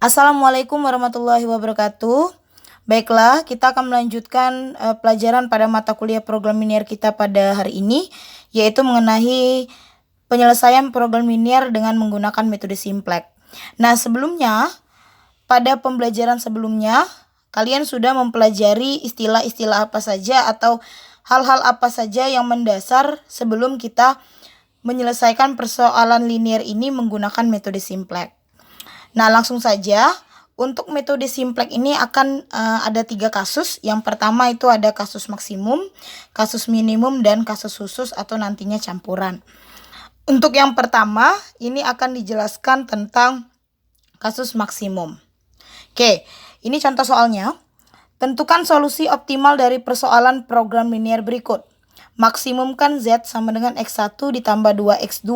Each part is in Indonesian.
Assalamualaikum warahmatullahi wabarakatuh. Baiklah, kita akan melanjutkan pelajaran pada mata kuliah program linear kita pada hari ini, yaitu mengenai penyelesaian program linear dengan menggunakan metode simplex. Nah, sebelumnya, pada pembelajaran sebelumnya, kalian sudah mempelajari istilah-istilah apa saja atau hal-hal apa saja yang mendasar sebelum kita menyelesaikan persoalan linear ini menggunakan metode simplex. Nah, langsung saja. Untuk metode simplex ini akan ada 3 kasus. Yang pertama itu ada kasus maksimum, kasus minimum, dan kasus khusus atau nantinya campuran. Untuk yang pertama, ini akan dijelaskan tentang kasus maksimum. Oke, ini contoh soalnya. Tentukan solusi optimal dari persoalan program linear berikut. Maksimumkan Z sama dengan X1 ditambah 2X2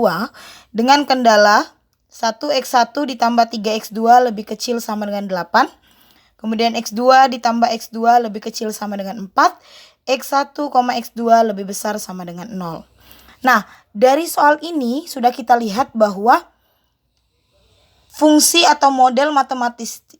dengan kendala 1X1 ditambah 3X2 lebih kecil sama dengan 8. Kemudian X2 ditambah X2 lebih kecil sama dengan 4. X1, X2 lebih besar sama dengan 0. Nah, dari soal ini sudah kita lihat bahwa fungsi atau model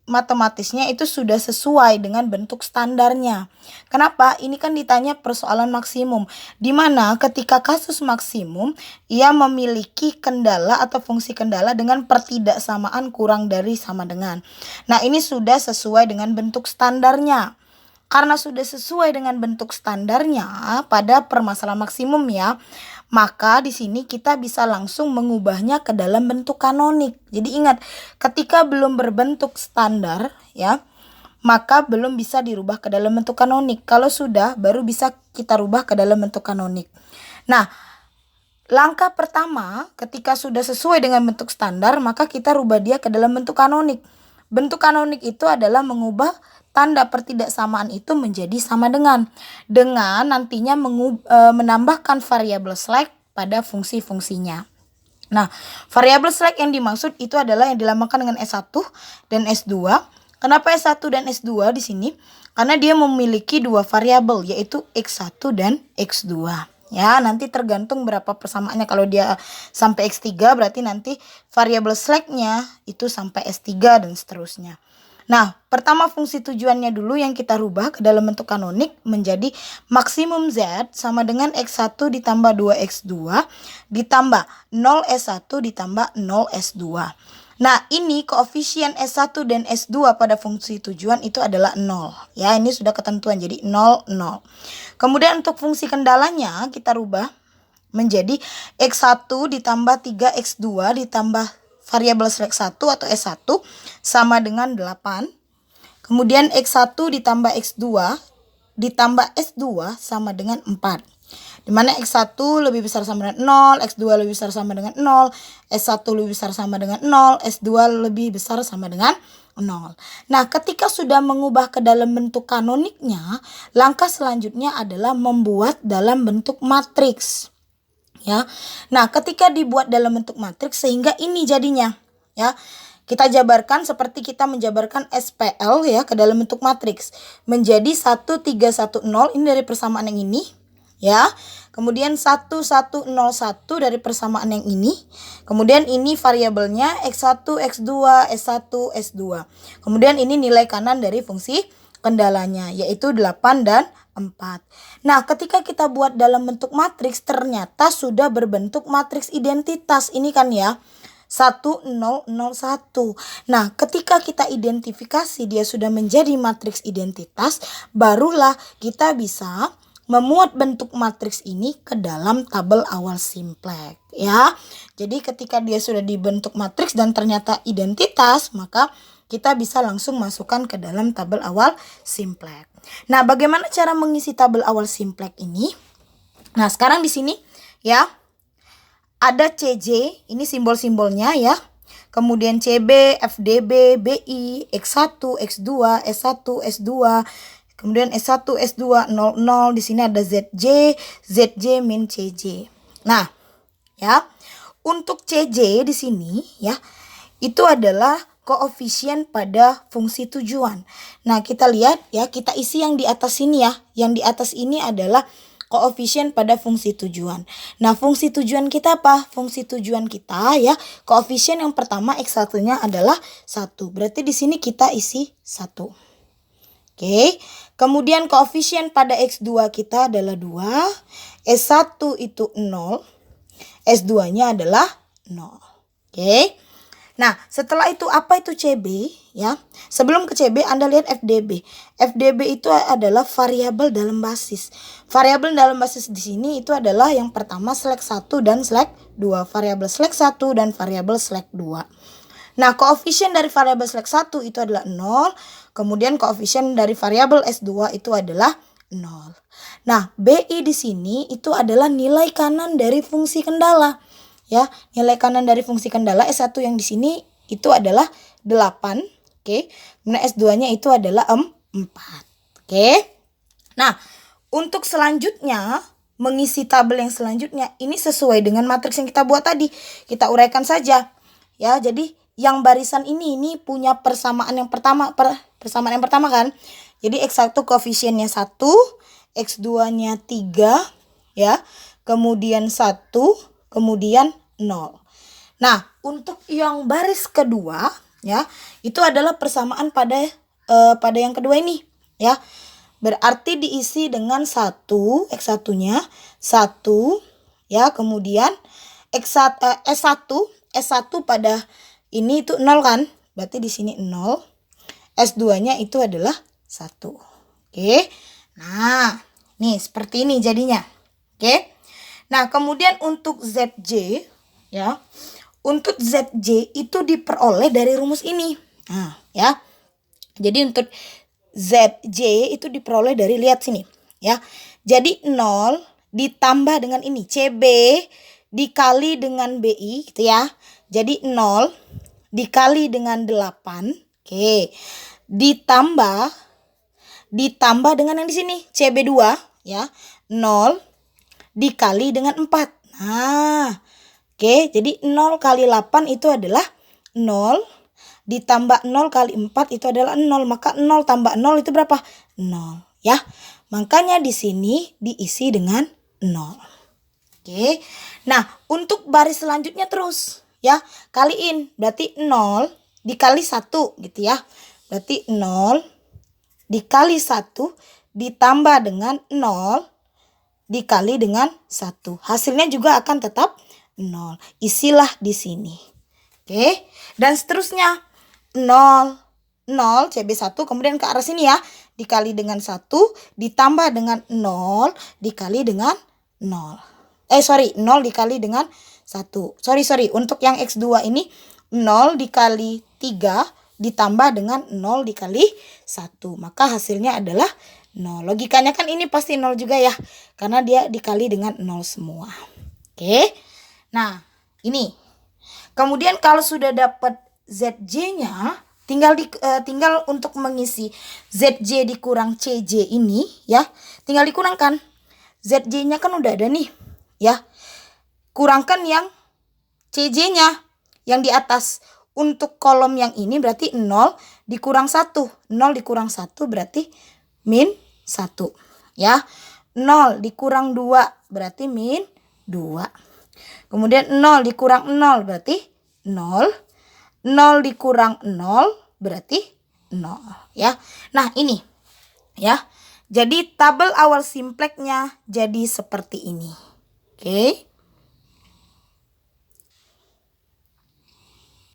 matematisnya itu sudah sesuai dengan bentuk standarnya. Kenapa? Ini kan ditanya persoalan maksimum, di mana ketika kasus maksimum ia memiliki kendala atau fungsi kendala dengan pertidaksamaan kurang dari sama dengan. Nah, ini sudah sesuai dengan bentuk standarnya. Karena sudah sesuai dengan bentuk standarnya pada permasalahan maksimum ya, maka di sini kita bisa langsung mengubahnya ke dalam bentuk kanonik. Jadi ingat, ketika belum berbentuk standar ya, maka belum bisa dirubah ke dalam bentuk kanonik. Kalau sudah, baru bisa kita rubah ke dalam bentuk kanonik. Nah, langkah pertama ketika sudah sesuai dengan bentuk standar, maka kita rubah dia ke dalam bentuk kanonik. Bentuk kanonik itu adalah mengubah tanda pertidaksamaan itu menjadi sama dengan nantinya menambahkan variabel slack pada fungsi-fungsinya. Nah, variabel slack yang dimaksud itu adalah yang dilambangkan dengan S1 dan S2. Kenapa S1 dan S2 di sini? Karena dia memiliki dua variabel, yaitu X1 dan X2. Ya, nanti tergantung berapa persamaannya. Kalau dia sampai X3 berarti nanti variabel slacknya itu sampai S3 dan seterusnya. Nah, pertama fungsi tujuannya dulu yang kita rubah ke dalam bentuk kanonik menjadi maksimum Z sama dengan X1 ditambah 2X2 ditambah 0S1 ditambah 0S2. Nah, ini koefisien S1 dan S2 pada fungsi tujuan itu adalah 0. Ya, ini sudah ketentuan jadi 0, 0. Kemudian untuk fungsi kendalanya kita rubah menjadi X1 ditambah 3X2 ditambah variabel slack 1 atau S1 sama dengan 8. Kemudian X1 ditambah X2 ditambah S2 sama dengan 4. Dimana X1 lebih besar sama dengan 0, X2 lebih besar sama dengan 0, S1 lebih besar sama dengan 0, S2 lebih besar sama dengan 0. Nah, ketika sudah mengubah ke dalam bentuk kanoniknya, langkah selanjutnya adalah membuat dalam bentuk matriks. Ya. Nah, ketika dibuat dalam bentuk matriks sehingga ini jadinya ya. Kita jabarkan seperti kita menjabarkan SPL ya ke dalam bentuk matriks menjadi 1310 ini dari persamaan yang ini ya. Kemudian 1101 dari persamaan yang ini. Kemudian ini variabelnya X1, X2, S1, S2. Kemudian ini nilai kanan dari fungsi kendalanya yaitu 8 dan 4. Nah, ketika kita buat dalam bentuk matriks ternyata sudah berbentuk matriks identitas. Ini kan ya 1001. Nah, ketika kita identifikasi dia sudah menjadi matriks identitas, barulah kita bisa memuat bentuk matriks ini ke dalam tabel awal simplex ya. Jadi ketika dia sudah dibentuk matriks dan ternyata identitas, maka kita bisa langsung masukkan ke dalam tabel awal simplex. Nah, bagaimana cara mengisi tabel awal simplex ini? Nah, sekarang di sini ya ada CJ, ini simbol-simbolnya ya. Kemudian CB, FDB, BI, X1, X2, S1, S2. Kemudian S1, S2, 00. Di sini ada ZJ, ZJ min CJ. Nah, ya. Untuk CJ di sini ya, itu adalah koefisien pada fungsi tujuan. Nah, kita lihat ya, kita isi yang di atas sini ya. Yang di atas ini adalah koefisien pada fungsi tujuan. Nah, fungsi tujuan kita apa? Fungsi tujuan kita ya, koefisien yang pertama X1-nya adalah 1. Berarti di sini kita isi 1. Oke. Kemudian koefisien pada X2 kita adalah 2. S1 itu 0. S2-nya adalah 0. Oke. Nah, setelah itu apa itu CB ya? Sebelum ke CB Anda lihat FDB. FDB itu adalah variabel dalam basis. Variabel dalam basis di sini itu adalah yang pertama slack 1 dan slack 2. Variabel slack 1 dan variabel slack 2. Nah, koefisien dari variabel slack 1 itu adalah 0. Kemudian koefisien dari variabel S2 itu adalah 0. Nah, BI di sini itu adalah nilai kanan dari fungsi kendala. Ya, nilai kanan dari fungsi kendala S1 yang di sini itu adalah 8, oke. Kemudian S2-nya itu adalah 4. Oke. Nah, untuk selanjutnya mengisi tabel yang selanjutnya ini sesuai dengan matriks yang kita buat tadi. Kita uraikan saja. Ya, jadi yang barisan ini punya persamaan yang pertama, persamaan yang pertama kan. Jadi X1 koefisiennya 1, X2-nya 3 ya. Kemudian 1, kemudian 0. Nah, untuk yang baris kedua ya, itu adalah persamaan pada yang kedua ini ya. Berarti diisi dengan 1, X1-nya 1 ya, kemudian S1 pada ini itu 0 kan? Berarti di sini 0. S2-nya itu adalah 1. Oke. Nah, nih seperti ini jadinya. Oke. Nah, kemudian untuk ZJ ya. Untuk ZJ itu diperoleh dari rumus ini. Nah, ya. Jadi untuk ZJ itu diperoleh dari, lihat sini ya. Jadi 0 ditambah dengan ini CB dikali dengan BI gitu ya. Jadi 0 dikali dengan 8. Oke. Ditambah dengan yang di sini CB2 ya. 0 dikali dengan 4. Nah, oke, jadi 0 kali 8 itu adalah 0. Ditambah 0 kali 4 itu adalah 0. Maka 0 tambah 0 itu berapa? 0 ya. Makanya di sini diisi dengan 0. Oke. Nah, untuk baris selanjutnya terus ya. Kaliin. Berarti 0 dikali 1 gitu ya. Berarti 0 dikali 1 ditambah dengan 0 dikali dengan 1. Hasilnya juga akan tetap 0. Isilah di sini. Oke. Dan seterusnya 0 CB1 kemudian ke arah sini ya. Dikali dengan 1 ditambah dengan 0 dikali dengan 0. 0 dikali dengan 1. Sorry. Untuk yang X2 ini 0 dikali 3 ditambah dengan 0 dikali 1. Maka hasilnya adalah 0. Logikanya kan ini pasti 0 juga ya. Karena dia dikali dengan 0 semua. Oke. Nah, ini. Kemudian kalau sudah dapat ZJ-nya, tinggal untuk mengisi ZJ dikurang CJ ini ya. Tinggal dikurangkan. ZJ-nya kan udah ada nih ya. Kurangkan yang CJ-nya yang di atas. Untuk kolom yang ini berarti 0 dikurang 1. 0 dikurang 1 berarti min 1 ya. 0 dikurang 2 berarti min 2. Kemudian 0 dikurang 0 berarti 0. 0 dikurang 0 berarti 0 ya. Nah, ini ya. Jadi tabel awal simpleknya jadi seperti ini. Oke.